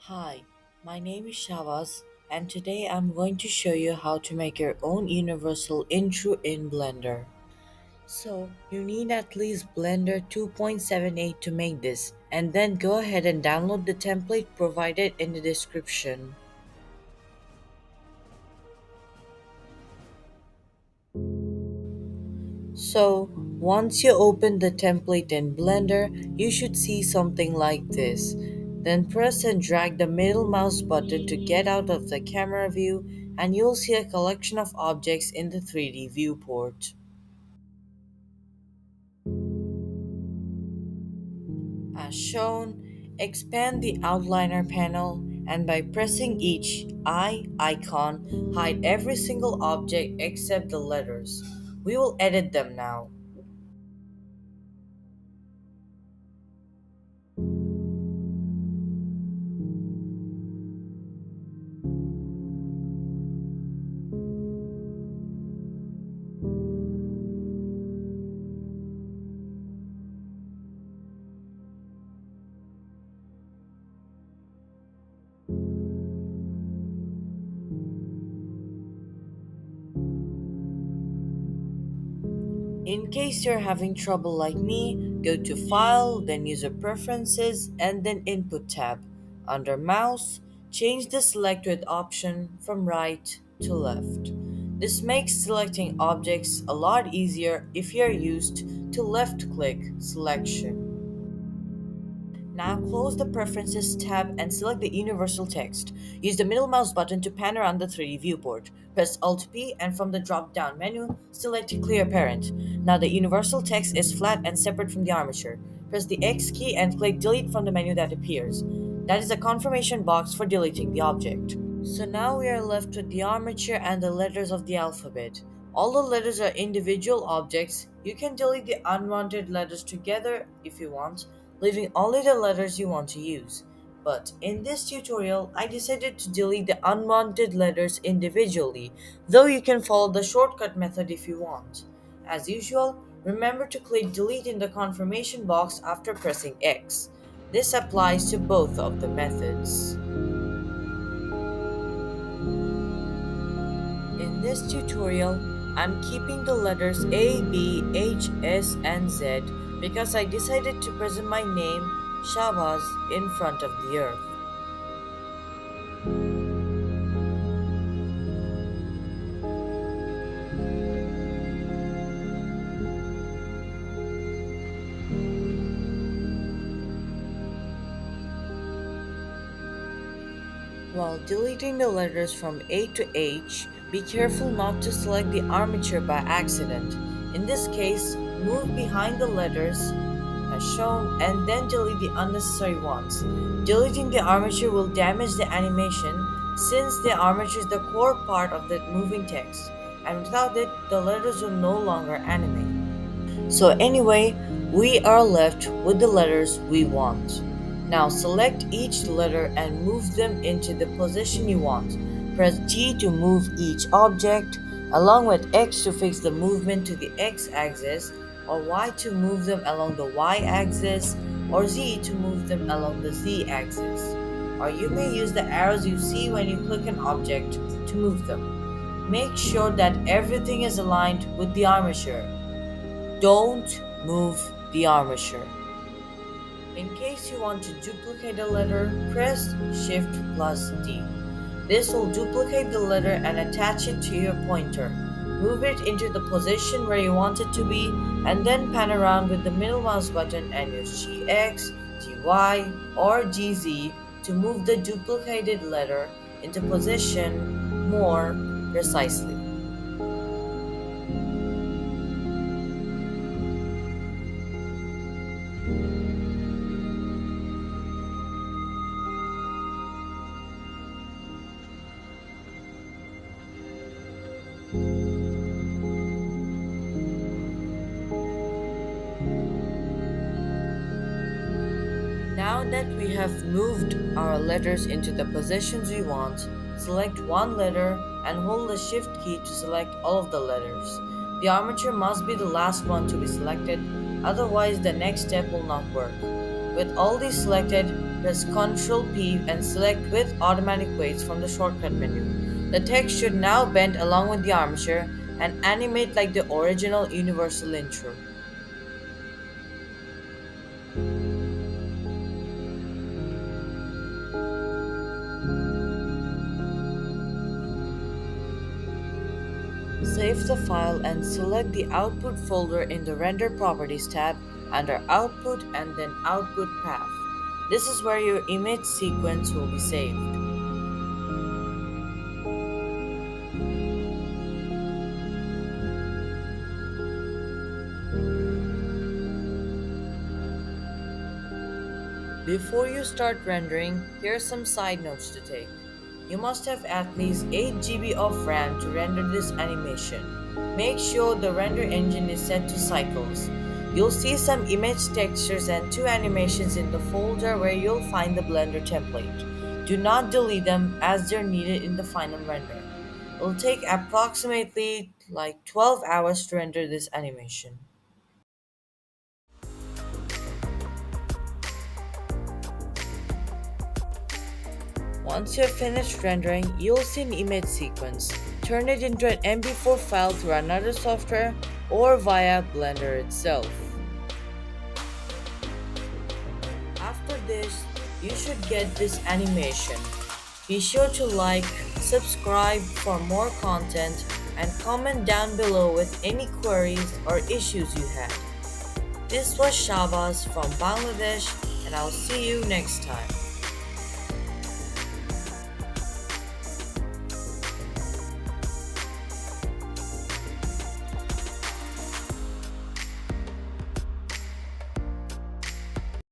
Hi, my name is Shavas, and today I'm going to show you how to make your own universal intro in Blender. So, you need at least Blender 2.78 to make this, and then go ahead and download the template provided in the description. So, once you open the template in Blender, you should see something like this. Then press and drag the middle mouse button to get out of the camera view, and you'll see a collection of objects in the 3D viewport. As shown, expand the outliner panel, and by pressing each eye icon, hide every single object except the letters. We will edit them now. In case you're having trouble like me, go to File, then User Preferences, and then Input tab. Under Mouse, change the Select With option from right to left. This makes selecting objects a lot easier if you're used to left click selection. Now close the Preferences tab and select the Universal Text. Use the middle mouse button to pan around the 3D viewport. Press Alt P and from the drop down menu, select Clear Parent. Now the Universal Text is flat and separate from the armature. Press the X key and click Delete from the menu that appears. That is a confirmation box for deleting the object. So now we are left with the armature and the letters of the alphabet. All the letters are individual objects. You can delete the unwanted letters together if you want, leaving only the letters you want to use. But in this tutorial, I decided to delete the unwanted letters individually, though you can follow the shortcut method if you want. As usual, remember to click delete in the confirmation box after pressing X. This applies to both of the methods. In this tutorial, I'm keeping the letters A, B, H, S, and Z because I decided to present my name, Shabaz, in front of the earth. While deleting the letters from A to H, be careful not to select the armature by accident. In this case, move behind the letters as shown and then delete the unnecessary ones. Deleting the armature will damage the animation since the armature is the core part of the moving text, and without it, the letters will no longer animate. So anyway, we are left with the letters we want. Now select each letter and move them into the position you want. Press G to move each object, along with X to fix the movement to the X axis, or Y to move them along the Y axis, or Z to move them along the Z axis. Or you may use the arrows you see when you click an object to move them. Make sure that everything is aligned with the armature. Don't move the armature. In case you want to duplicate a letter, press Shift plus D. This will duplicate the letter and attach it to your pointer. Move it into the position where you want it to be, and then pan around with the middle mouse button and use GX, GY, or GZ to move the duplicated letter into position more precisely. Now that we have moved our letters into the positions we want, select one letter and hold the Shift key to select all of the letters. The armature must be the last one to be selected, otherwise the next step will not work. With all these selected, press Ctrl P and select with automatic weights from the shortcut menu. The text should now bend along with the armature and animate like the original universal intro. Save the file and select the Output folder in the Render Properties tab under Output and then Output Path. This is where your image sequence will be saved. Before you start rendering, here are some side notes to take. You must have at least 8 GB of RAM to render this animation. Make sure the render engine is set to cycles. You'll see some image textures and two animations in the folder where you'll find the Blender template. Do not delete them as they're needed in the final render. It'll take approximately like 12 hours to render this animation. Once you're finished rendering, you'll see an image sequence. Turn it into an MP4 file through another software or via Blender itself. After this, you should get this animation. Be sure to like, subscribe for more content, and comment down below with any queries or issues you had. This was Shabazz from Bangladesh, and I'll see you next time.